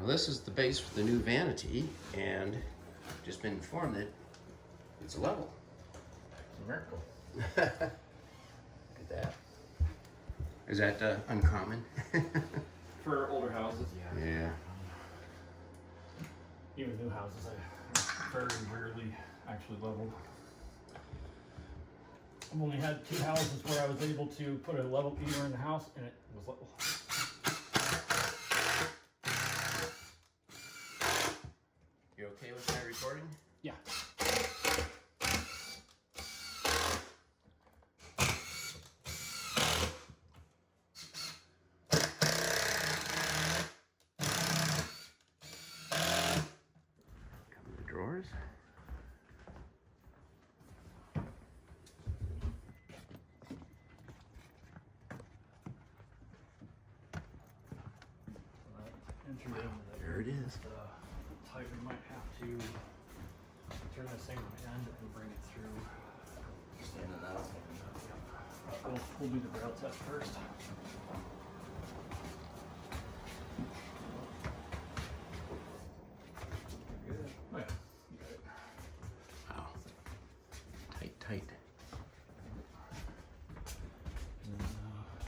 Well, this is the base for the new Vanity, and just been informed that it's level. It's a miracle. Look at that. Is that uncommon? For older houses, yeah. Yeah. Even new houses, I very rarely actually leveled. I've only had 2 houses where I was able to put a level meter in the house and it was level. You okay with my recording? Yeah. Come to the drawers. There it is. The type we might have to turn this thing on end and bring it through. Standing out. We'll do the braille test first. Good. Oh yeah, you got it. Wow. Tight, tight. And then,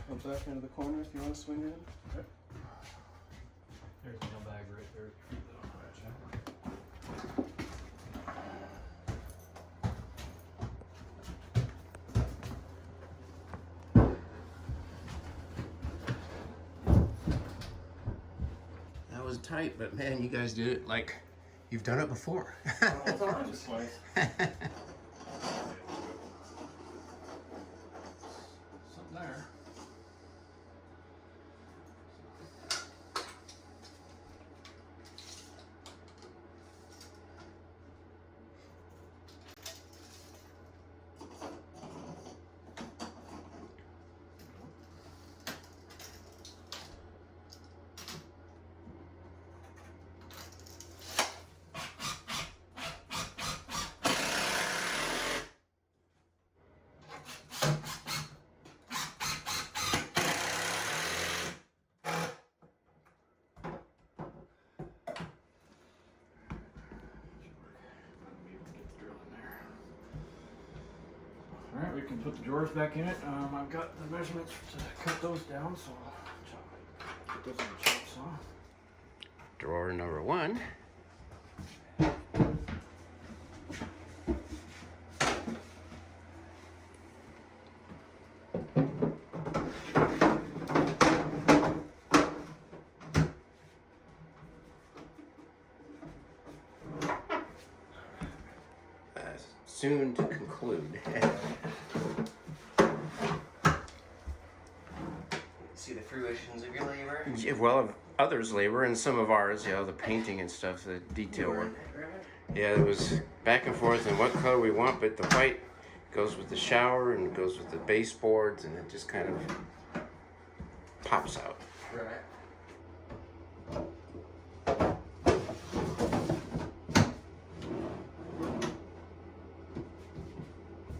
Go back into the corner if you want to swing in. okay. There's the nail bag right there. That was tight, but man, you guys did it like you've done it before. Just nice. Something there. Alright, we can put the drawers back in it. I've got the measurements to cut those down, so I'll put those on the chop saw. Drawer number 1. Soon to conclude. See the fruitions of your labor. Yeah, well, of others' labor and some of ours, you know, the painting and stuff, the detail work. Yeah, it was back and forth and what color we want, but the white goes with the shower and goes with the baseboards, and it just kind of pops out. Right.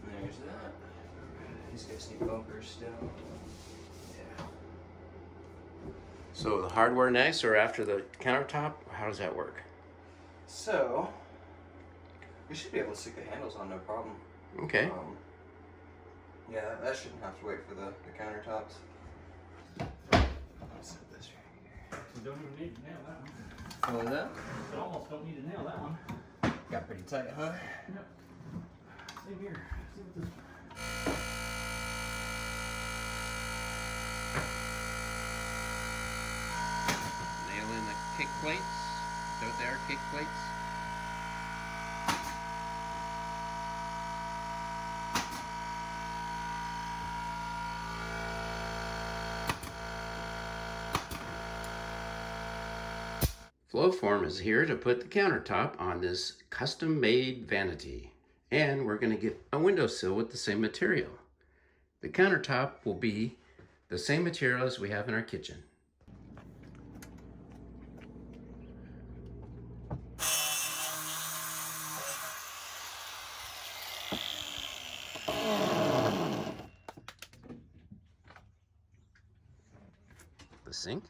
There's that. These guys need bumpers still. Yeah. So the hardware next or after the countertop? How does that work? So, we should be able to stick the handles on, no problem. Okay. Yeah, that shouldn't have to wait for the countertops. I'll set this right You don't even need to nail that one. here. What was that? You almost don't need to nail that one. Got pretty tight, huh? Yep. Same here. See what this Nail in the kick plates. Don't they are kick plates? FloForm is here to put the countertop on this custom-made Vanity. And we're going to get a windowsill with the same material. The countertop will be the same material as we have in our kitchen. The sink.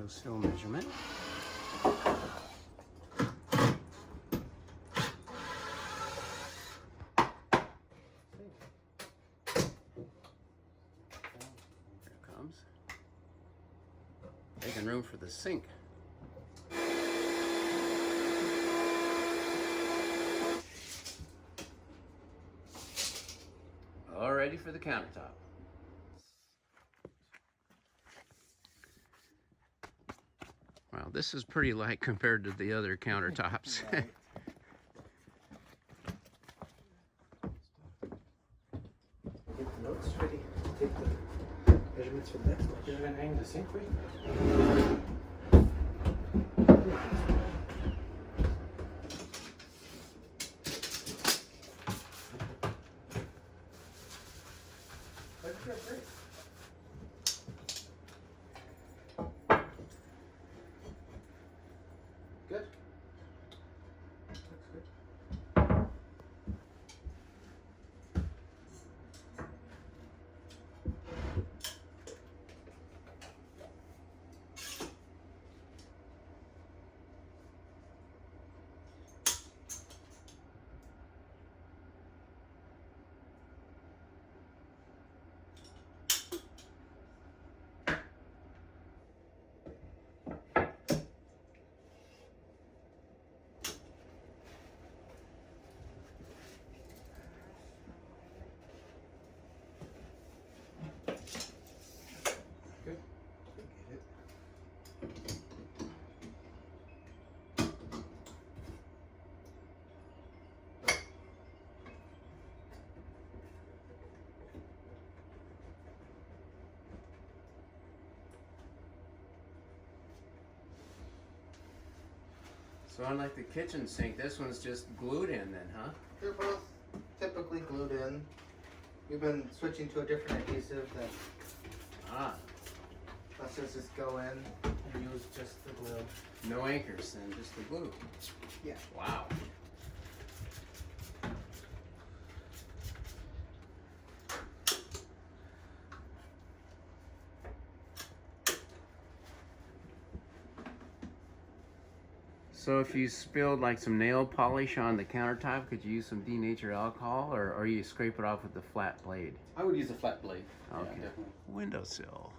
windowsill measurement. Here it comes. Making room for the sink. All ready for the countertop. Wow, this is pretty light compared to the other countertops. Right. Get the notes ready. Take the measurements for the next one. You're gonna hang the sink for you? Good. Looks good. Good. Get it. So unlike the kitchen sink, this one's just glued in then, huh? They're both typically glued in. We've been switching to a different adhesive that Ah, lets us just go in and use just the glue. no anchors then, just the glue. Yeah. Wow. So if you spilled like some nail polish on the countertop, could you use some denatured alcohol, or you scrape it off with the flat blade? I would use a flat blade. Okay. Yeah, definitely. Windowsill.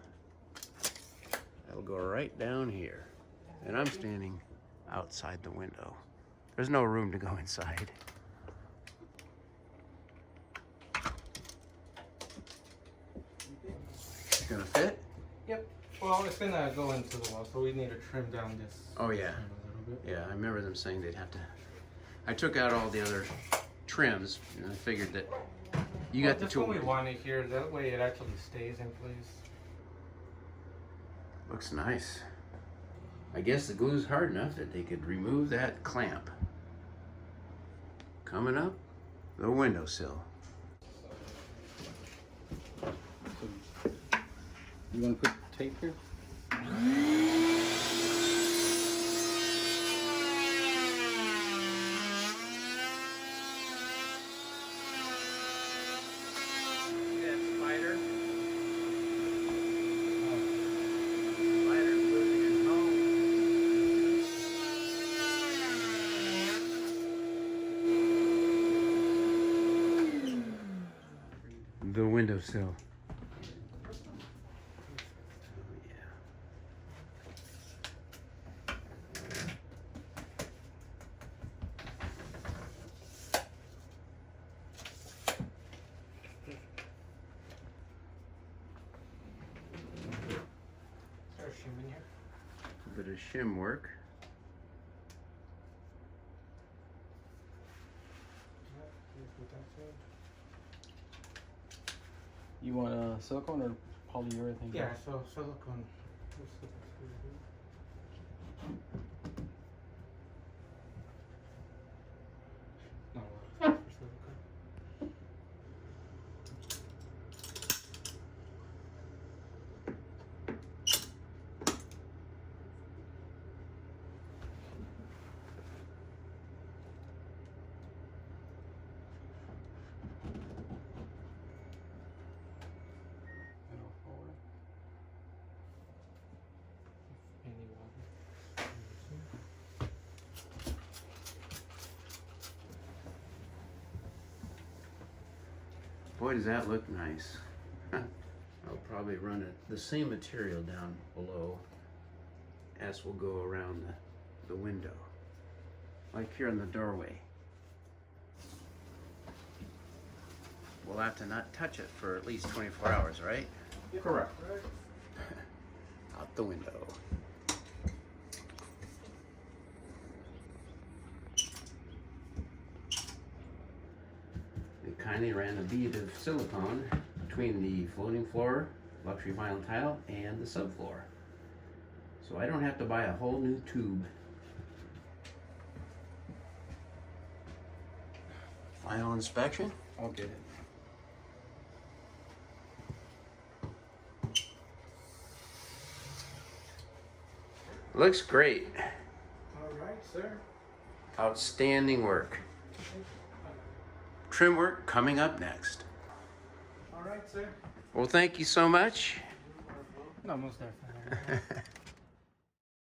That'll go right down here. And I'm standing outside the window. There's no room to go inside. Gonna fit? Yep. Well, it's gonna go into the wall, so we need to trim down this. Oh yeah. A little bit. Yeah, I remember them saying they'd have to. I took out all the other trims, and I figured that you got the That's tool. what we wanted here. That way it actually stays in place. Looks nice. I guess the glue's hard enough that they could remove that clamp. Coming up, the windowsill. You want to put tape here? The windowsill. Start shimming here. A bit of shim work. Yep, here's what that said. You want silicone or polyurethane? Yeah, so silicone. No, for silicone. Boy, does that look nice. I'll probably run the same material down below as will go around the window, like here in the doorway. We'll have to not touch it for at least 24 hours, right? Correct. Out the window. We kindly ran a bead of silicone between the floating floor, luxury vinyl tile, and the subfloor. So I don't have to buy a whole new tube. Final inspection? I'll get it. Looks great. All right, sir. Outstanding work. Trim work coming up next. All right, sir. Well, thank you so much. No, most definitely.